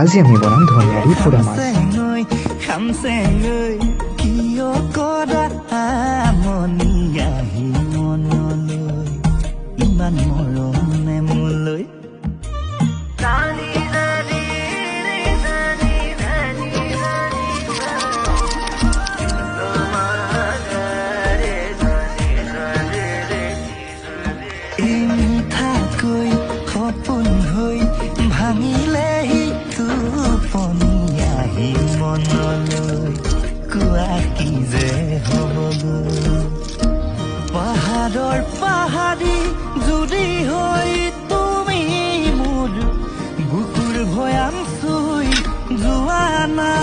আজি আমি বনাম ধনিয়া দি পোৰা মাছ। কিয় কৰা মনিয়াহি মনলৈ ইমান মৰমে মোলৈ মিঠাকৈ সপোন হৈ ভাঙিলেহি টোপনিয়াহি মনলৈ কোৱা কি যে হ'বগৈ পাহাৰৰ পাহাৰী জুৰি হৈ তুমি মোৰ বুকুৰ ভৈয়াম চুই যোৱা না